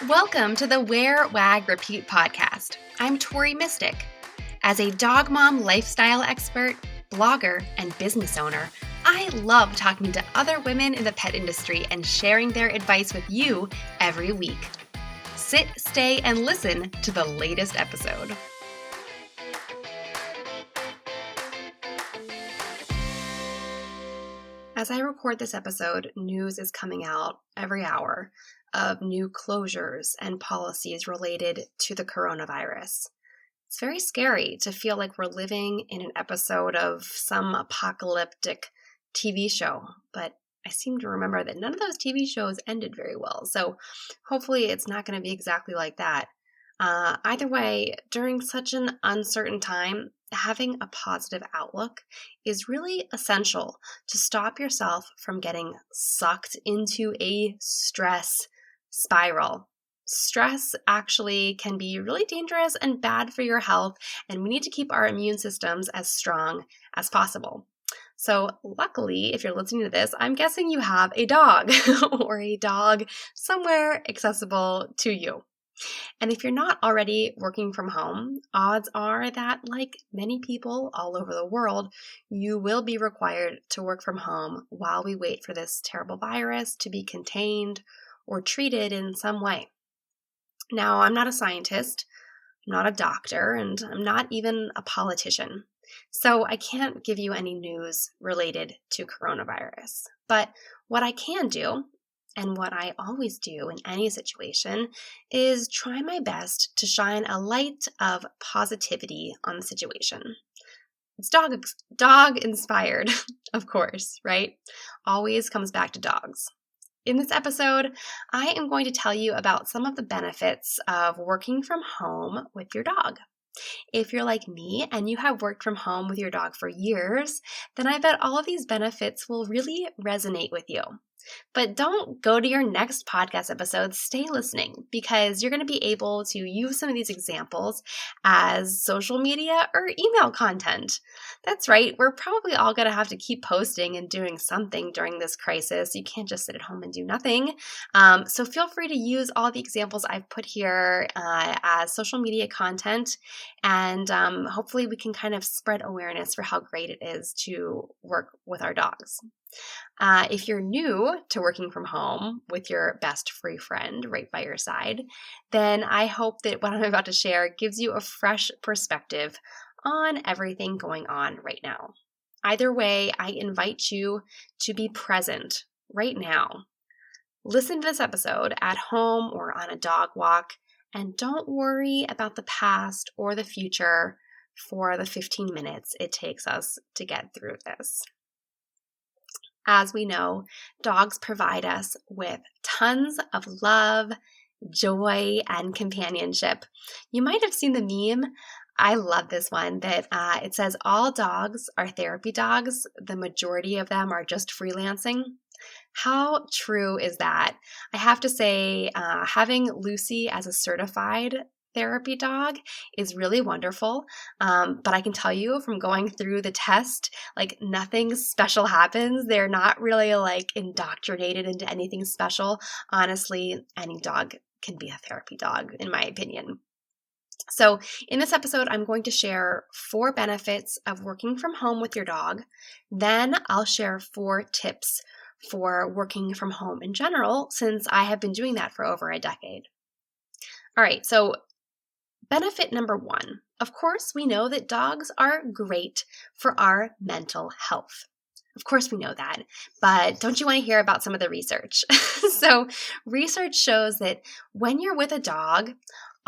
Welcome to the Wear, Wag, Repeat podcast. I'm Tori Mystic. As a dog mom lifestyle expert, blogger, and business owner, I love talking to other women in the pet industry and sharing their advice with you every week. Sit, stay, and listen to the latest episode. As I record this episode, news is coming out every hour of new closures and policies related to the coronavirus. It's very scary to feel like we're living in an episode of some apocalyptic TV show, but I seem to remember that none of those TV shows ended very well, so hopefully it's not going to be exactly like that. Either way, during such an uncertain time, having a positive outlook is really essential to stop yourself from getting sucked into a stress spiral. Stress actually can be really dangerous and bad for your health, and we need to keep our immune systems as strong as possible. So luckily, if you're listening to this, I'm guessing you have a dog or a dog somewhere accessible to you. And if you're not already working from home, odds are that, like many people all over the world, you will be required to work from home while we wait for this terrible virus to be contained or treated in some way. Now, I'm not a scientist, I'm not a doctor, and I'm not even a politician. So I can't give you any news related to coronavirus. But what I can do, and what I always do in any situation, is try my best to shine a light of positivity on the situation. It's dog inspired, of course, right? Always comes back to dogs. In this episode, I am going to tell you about some of the benefits of working from home with your dog. If you're like me and you have worked from home with your dog for years, then I bet all of these benefits will really resonate with you. But don't go to your next podcast episode. Stay listening because you're going to be able to use some of these examples as social media or email content. That's right. We're probably all going to have to keep posting and doing something during this crisis. You can't just sit at home and do nothing. So feel free to use all the examples I've put here as social media content. And hopefully we can kind of spread awareness for how great it is to work with our dogs. If you're new to working from home with your best free friend right by your side, then I hope that what I'm about to share gives you a fresh perspective on everything going on right now. Either way, I invite you to be present right now. Listen to this episode at home or on a dog walk, and don't worry about the past or the future for the 15 minutes it takes us to get through this. As we know, dogs provide us with tons of love, joy, and companionship. You might have seen the meme. I love this one that it says, all dogs are therapy dogs. The majority of them are just freelancing. How true is that? I have to say, having Lucy as a certified therapy dog is really wonderful. But I can tell you from going through the test, like nothing special happens. They're not really like indoctrinated into anything special. Honestly, any dog can be a therapy dog, in my opinion. So in this episode, I'm going to share 4 benefits of working from home with your dog. Then I'll share 4 tips for working from home in general, since I have been doing that for over a decade. All right, so benefit number 1. Of course, we know that dogs are great for our mental health. Of course, we know that, but don't you want to hear about some of the research? So research shows that when you're with a dog,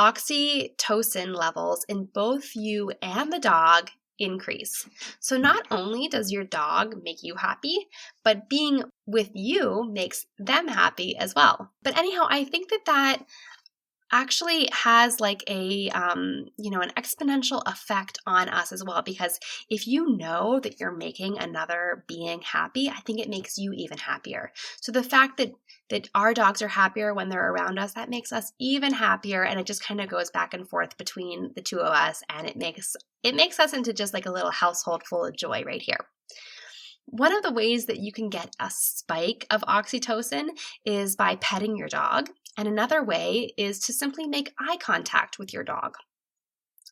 oxytocin levels in both you and the dog increase. So not only does your dog make you happy, but being with you makes them happy as well. But anyhow, I think that actually has like a, an exponential effect on us as well, because if you know that you're making another being happy, I think it makes you even happier. So the fact that our dogs are happier when they're around us, that makes us even happier. And it just kind of goes back and forth between the two of us. And it makes us into just like a little household full of joy right here. One of the ways that you can get a spike of oxytocin is by petting your dog. And another way is to simply make eye contact with your dog.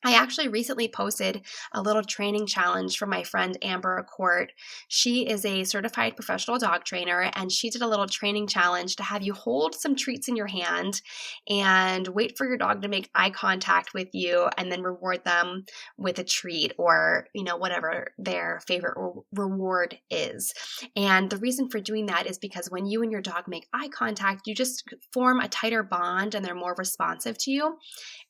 I actually recently posted a little training challenge for my friend Amber Accord. She is a certified professional dog trainer, and she did a little training challenge to have you hold some treats in your hand and wait for your dog to make eye contact with you and then reward them with a treat or, whatever their favorite reward is. And the reason for doing that is because when you and your dog make eye contact, you just form a tighter bond and they're more responsive to you.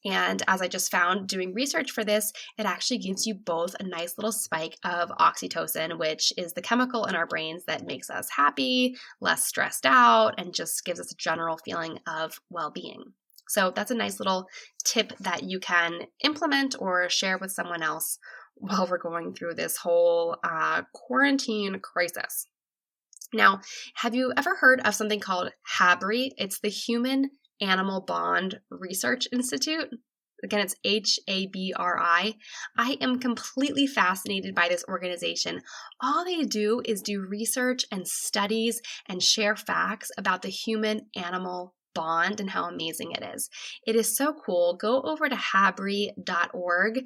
And as I just found doing research for this, it actually gives you both a nice little spike of oxytocin, which is the chemical in our brains that makes us happy, less stressed out, and just gives us a general feeling of well-being. So that's a nice little tip that you can implement or share with someone else while we're going through this whole quarantine crisis. Now, have you ever heard of something called HABRI? It's the Human Animal Bond Research Institute. Again, it's HABRI. I am completely fascinated by this organization. All they do is do research and studies and share facts about the human-animal bond and how amazing it is. It is so cool. Go over to habri.org.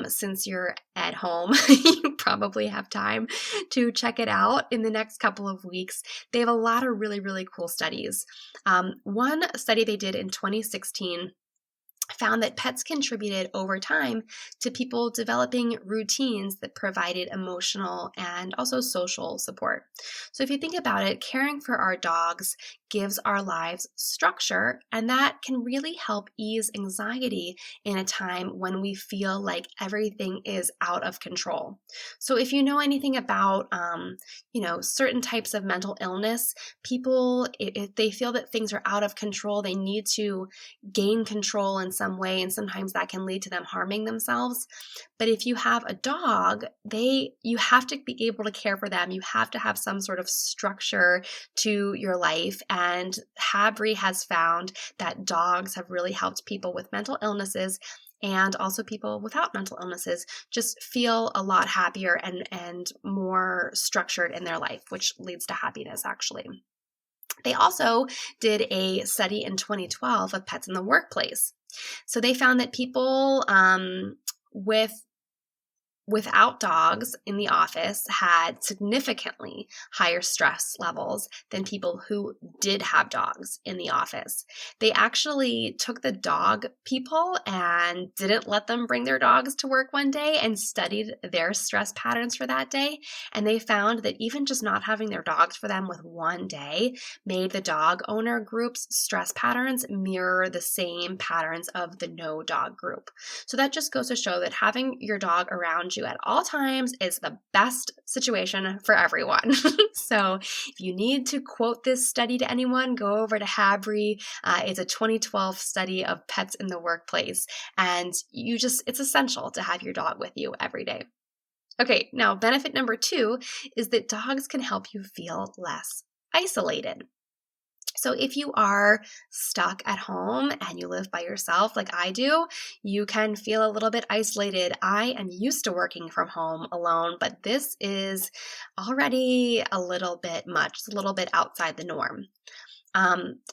Since you're at home, you probably have time to check it out in the next couple of weeks. They have a lot of really, really cool studies. One study they did in 2016 found that pets contributed over time to people developing routines that provided emotional and also social support. So if you think about it, caring for our dogs gives our lives structure, and that can really help ease anxiety in a time when we feel like everything is out of control. So if you know anything about, certain types of mental illness, people, if they feel that things are out of control, they need to gain control in some way, and sometimes that can lead to them harming themselves. But if you have a dog, you have to be able to care for them. You have to have some sort of structure to your life. And HABRI has found that dogs have really helped people with mental illnesses and also people without mental illnesses just feel a lot happier and more structured in their life, which leads to happiness, actually. They also did a study in 2012 of pets in the workplace. So they found that people without dogs in the office had significantly higher stress levels than people who did have dogs in the office. They actually took the dog people and didn't let them bring their dogs to work one day and studied their stress patterns for that day. And they found that even just not having their dogs for them with one day made the dog owner group's stress patterns mirror the same patterns of the no dog group. So that just goes to show that having your dog around you at all times is the best situation for everyone. So if you need to quote this study to anyone, go over to HABRI. It's a 2012 study of pets in the workplace, and it's essential to have your dog with you every day. Okay, now benefit number 2 is that dogs can help you feel less isolated. So if you are stuck at home and you live by yourself like I do, you can feel a little bit isolated. I am used to working from home alone, but this is already a little bit much. It's a little bit outside the norm.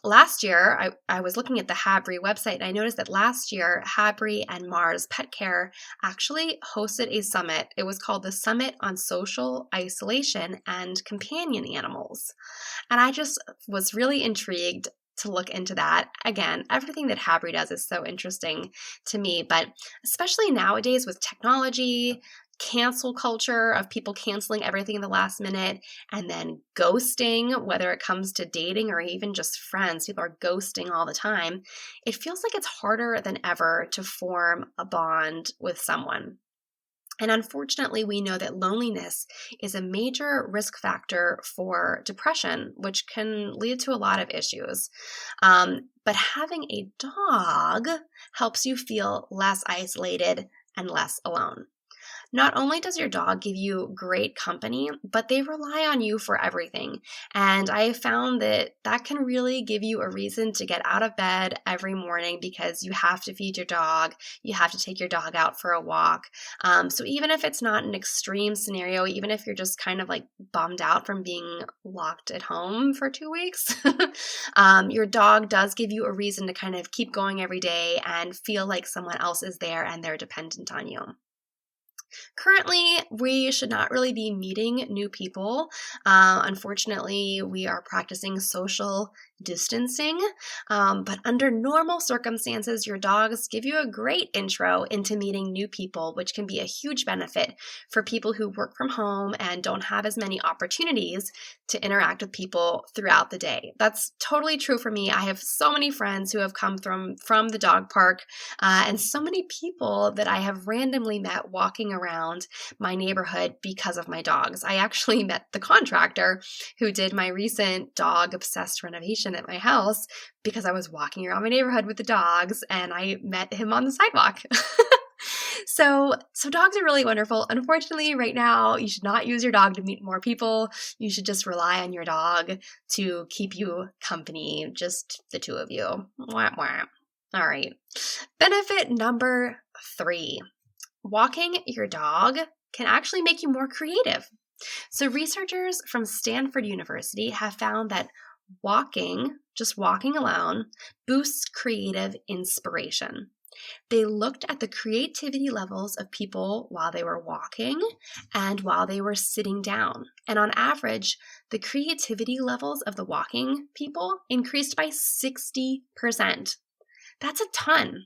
Last year, I was looking at the HABRI website, and I noticed that last year, HABRI and Mars Pet Care actually hosted a summit. It was called the Summit on Social Isolation and Companion Animals. And I just was really intrigued to look into that. Again, everything that HABRI does is so interesting to me, but especially nowadays with technology, cancel culture of people canceling everything in the last minute, and then ghosting, whether it comes to dating or even just friends. People are ghosting all the time. It feels like it's harder than ever to form a bond with someone. And unfortunately, we know that loneliness is a major risk factor for depression, which can lead to a lot of issues. But having a dog helps you feel less isolated and less alone. Not only does your dog give you great company, but they rely on you for everything. And I have found that that can really give you a reason to get out of bed every morning because you have to feed your dog, you have to take your dog out for a walk. So even if it's not an extreme scenario, even if you're just kind of like bummed out from being locked at home for 2 weeks, your dog does give you a reason to kind of keep going every day and feel like someone else is there and they're dependent on you. Currently, we should not really be meeting new people. Unfortunately, we are practicing social distancing, but under normal circumstances, your dogs give you a great intro into meeting new people, which can be a huge benefit for people who work from home and don't have as many opportunities to interact with people throughout the day. That's totally true for me. I have so many friends who have come from the dog park, and so many people that I have randomly met walking around my neighborhood because of my dogs. I actually met the contractor who did my recent dog-obsessed renovation at my house because I was walking around my neighborhood with the dogs and I met him on the sidewalk. So dogs are really wonderful. Unfortunately, right now, you should not use your dog to meet more people. You should just rely on your dog to keep you company, just the two of you. Wah, wah. All right. Benefit number 3. Walking your dog can actually make you more creative. So researchers from Stanford University have found that just walking alone, boosts creative inspiration. They looked at the creativity levels of people while they were walking and while they were sitting down. And on average, the creativity levels of the walking people increased by 60%. That's a ton.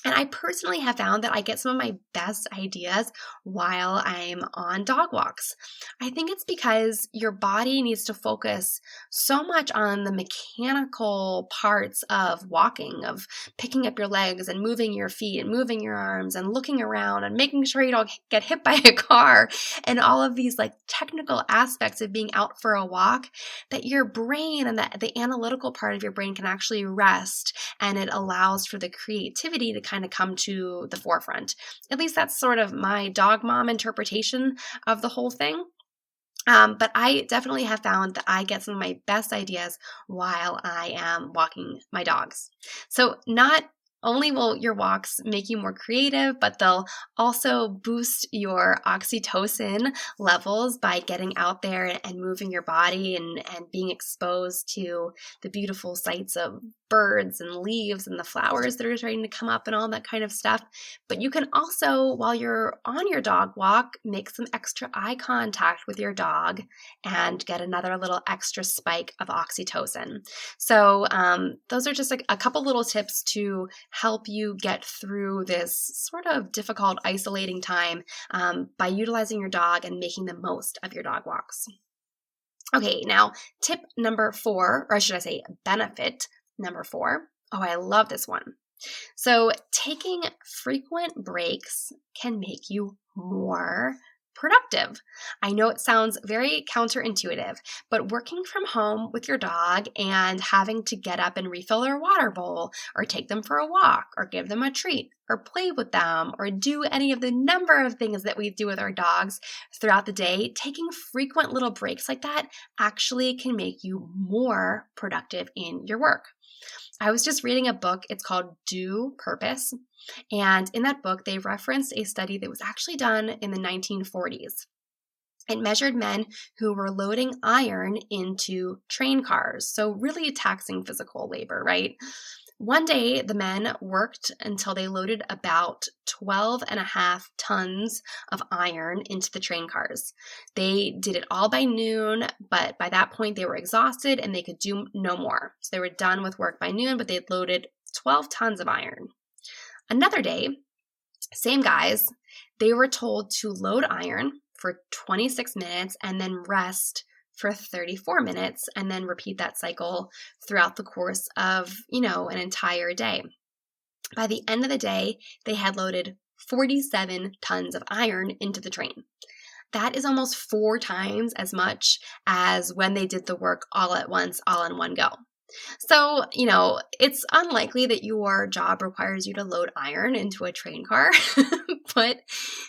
And I personally have found that I get some of my best ideas while I'm on dog walks. I think it's because your body needs to focus so much on the mechanical parts of walking, of picking up your legs and moving your feet and moving your arms and looking around and making sure you don't get hit by a car and all of these like technical aspects of being out for a walk, that your brain and the analytical part of your brain can actually rest, and it allows for the creativity to kind of come to the forefront. At least that's sort of my dog mom interpretation of the whole thing. But I definitely have found that I get some of my best ideas while I am walking my dogs. So not only will your walks make you more creative, but they'll also boost your oxytocin levels by getting out there and moving your body and being exposed to the beautiful sights of birds and leaves and the flowers that are starting to come up and all that kind of stuff. But you can also, while you're on your dog walk, make some extra eye contact with your dog and get another little extra spike of oxytocin. So those are just a couple little tips to help you get through this sort of difficult, isolating time by utilizing your dog and making the most of your dog walks. Okay, now tip number 4, or should I say benefit number 4. Oh, I love this one. So taking frequent breaks can make you more productive. I know it sounds very counterintuitive, but working from home with your dog and having to get up and refill their water bowl or take them for a walk or give them a treat or play with them or do any of the number of things that we do with our dogs throughout the day, taking frequent little breaks like that actually can make you more productive in your work. I was just reading a book. It's called Do Purpose. And in that book, they referenced a study that was actually done in the 1940s. It measured men who were loading iron into train cars. So really taxing physical labor, right? One day, the men worked until they loaded about 12.5 tons of iron into the train cars. They did it all by noon, but by that point, they were exhausted and they could do no more. So they were done with work by noon, but they'd loaded 12 tons of iron. Another day, same guys, they were told to load iron for 26 minutes and then rest for 34 minutes and then repeat that cycle throughout the course of, an entire day. By the end of the day, they had loaded 47 tons of iron into the train. That is almost 4 times as much as when they did the work all at once, all in one go. So, it's unlikely that your job requires you to load iron into a train car, but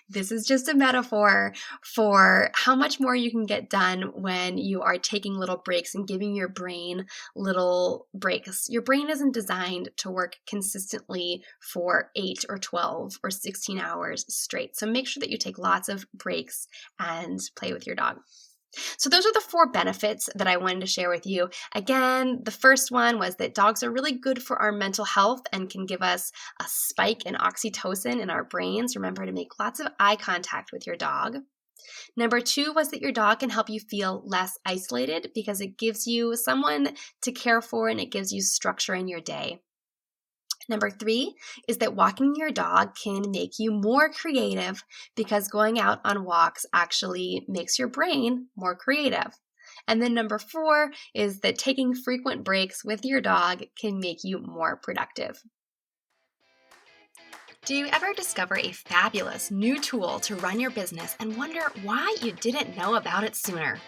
this is just a metaphor for how much more you can get done when you are taking little breaks and giving your brain little breaks. Your brain isn't designed to work consistently for 8 or 12 or 16 hours straight. So make sure that you take lots of breaks and play with your dog. So those are the 4 benefits that I wanted to share with you. Again, the first one was that dogs are really good for our mental health and can give us a spike in oxytocin in our brains. Remember to make lots of eye contact with your dog. Number 2 was that your dog can help you feel less isolated because it gives you someone to care for and it gives you structure in your day. Number 3 is that walking your dog can make you more creative because going out on walks actually makes your brain more creative. And then number 4 is that taking frequent breaks with your dog can make you more productive. Do you ever discover a fabulous new tool to run your business and wonder why you didn't know about it sooner?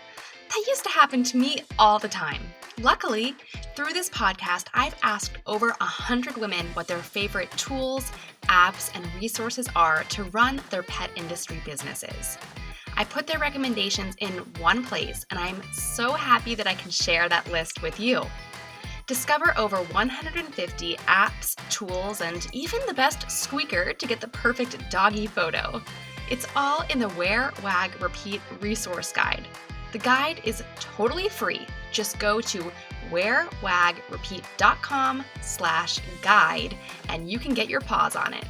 That used to happen to me all the time. Luckily, through this podcast, I've asked over 100 women what their favorite tools, apps, and resources are to run their pet industry businesses. I put their recommendations in one place, and I'm so happy that I can share that list with you. Discover over 150 apps, tools, and even the best squeaker to get the perfect doggy photo. It's all in the Wear, Wag, Repeat resource guide. The guide is totally free. Just go to wearwagrepeat.com/guide and you can get your paws on it.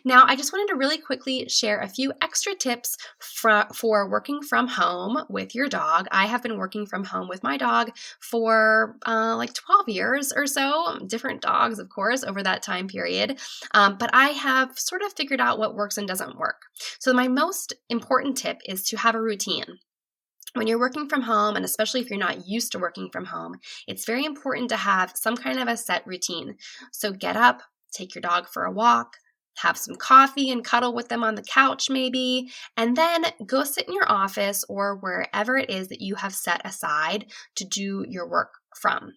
Now, I just wanted to really quickly share a few extra tips for working from home with your dog. I have been working from home with my dog for like 12 years or so, different dogs, of course, over that time period. But I have sort of figured out what works and doesn't work. So my most important tip is to have a routine. When you're working from home, and especially if you're not used to working from home, it's very important to have some kind of a set routine. So get up, take your dog for a walk, have some coffee and cuddle with them on the couch maybe, and then go sit in your office or wherever it is that you have set aside to do your work from.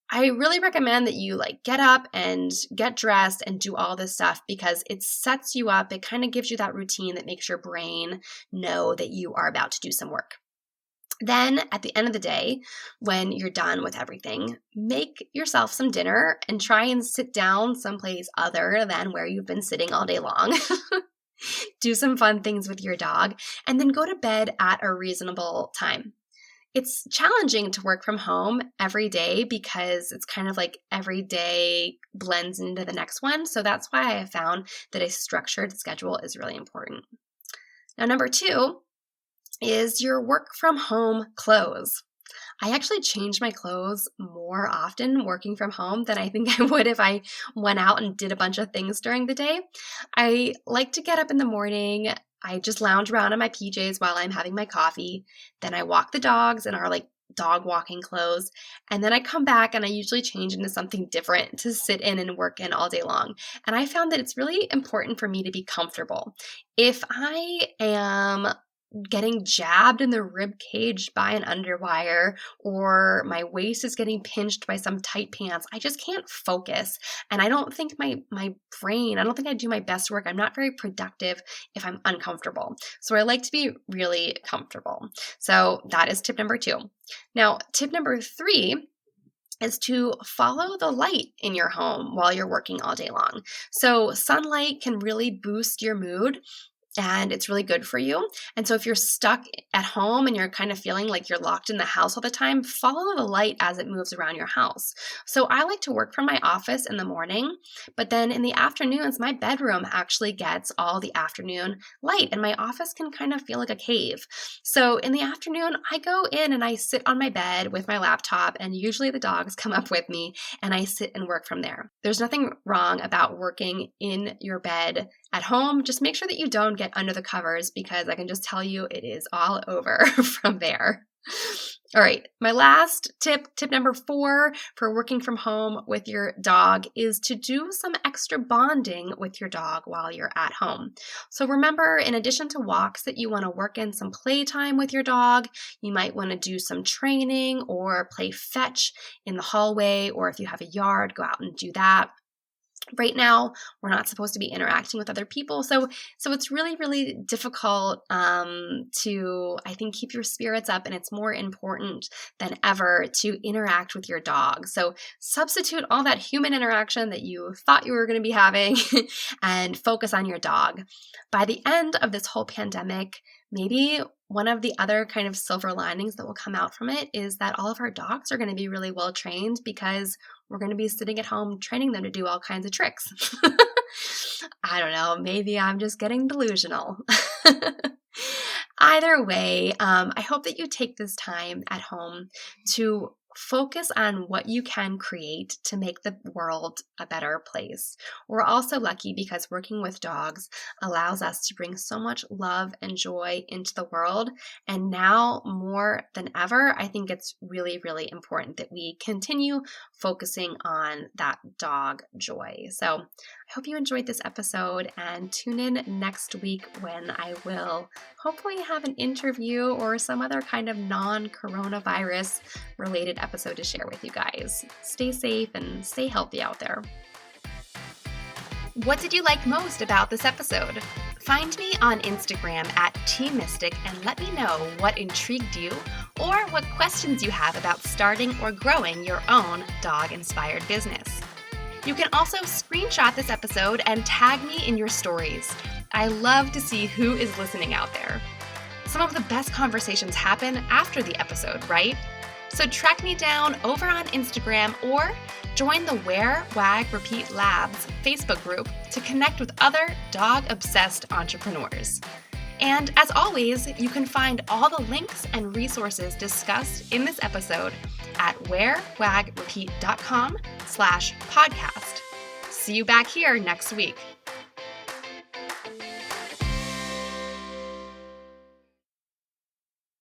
I really recommend that you get up and get dressed and do all this stuff because it sets you up. It kind of gives you that routine that makes your brain know that you are about to do some work. Then at the end of the day, when you're done with everything, make yourself some dinner and try and sit down someplace other than where you've been sitting all day long. Do some fun things with your dog, and then go to bed at a reasonable time. It's challenging to work from home every day because it's kind of like every day blends into the next one. So that's why I have found that a structured schedule is really important. Now, number 2 is your work from home clothes. I actually change my clothes more often working from home than I think I would if I went out and did a bunch of things during the day. I like to get up in the morning. I just lounge around in my PJs while I'm having my coffee. Then I walk the dogs in our dog walking clothes. And then I come back and I usually change into something different to sit in and work in all day long. And I found that it's really important for me to be comfortable. If I am getting jabbed in the rib cage by an underwire or my waist is getting pinched by some tight pants, I just can't focus. And I don't think my brain, I don't think I do my best work. I'm not very productive if I'm uncomfortable. So I like to be really comfortable. So that is tip number 2. Now, tip number 3 is to follow the light in your home while you're working all day long. So sunlight can really boost your mood, and it's really good for you. And so if you're stuck at home and you're kind of feeling like you're locked in the house all the time, follow the light as it moves around your house. So I like to work from my office in the morning, but then in the afternoons, my bedroom actually gets all the afternoon light and my office can kind of feel like a cave. So in the afternoon, I go in and I sit on my bed with my laptop, and usually the dogs come up with me and I sit and work from there. There's nothing wrong about working in your bed at home. Just make sure that you don't get under the covers because I can just tell you it is all over from there. All right, my last tip number 4 for working from home with your dog is to do some extra bonding with your dog while you're at home. So remember, in addition to walks, that you want to work in some playtime with your dog. You might want to do some training or play fetch in the hallway, or if you have a yard, go out and do that. Right now, we're not supposed to be interacting with other people. So it's really, really difficult to, I think, keep your spirits up. And it's more important than ever to interact with your dog. So substitute all that human interaction that you thought you were going to be having and focus on your dog. By the end of this whole pandemic, maybe one of the other kind of silver linings that will come out from it is that all of our dogs are going to be really well trained because we're going to be sitting at home training them to do all kinds of tricks. I don't know. Maybe I'm just getting delusional. Either way, I hope that you take this time at home to focus on what you can create to make the world a better place. We're also lucky because working with dogs allows us to bring so much love and joy into the world. And now more than ever, I think it's really, really important that we continue focusing on that dog joy. So I hope you enjoyed this episode, and tune in next week when I will hopefully have an interview or some other kind of non-coronavirus related episode to share with you guys. Stay safe and stay healthy out there. What did you like most about this episode? Find me on Instagram at TeamMystic and let me know what intrigued you or what questions you have about starting or growing your own dog-inspired business. You can also screenshot this episode and tag me in your stories. I love to see who is listening out there. Some of the best conversations happen after the episode, right? So track me down over on Instagram or join the Wear, Wag, Repeat Labs Facebook group to connect with other dog-obsessed entrepreneurs. And as always, you can find all the links and resources discussed in this episode at wearwagrepeat.com/podcast. See you back here next week.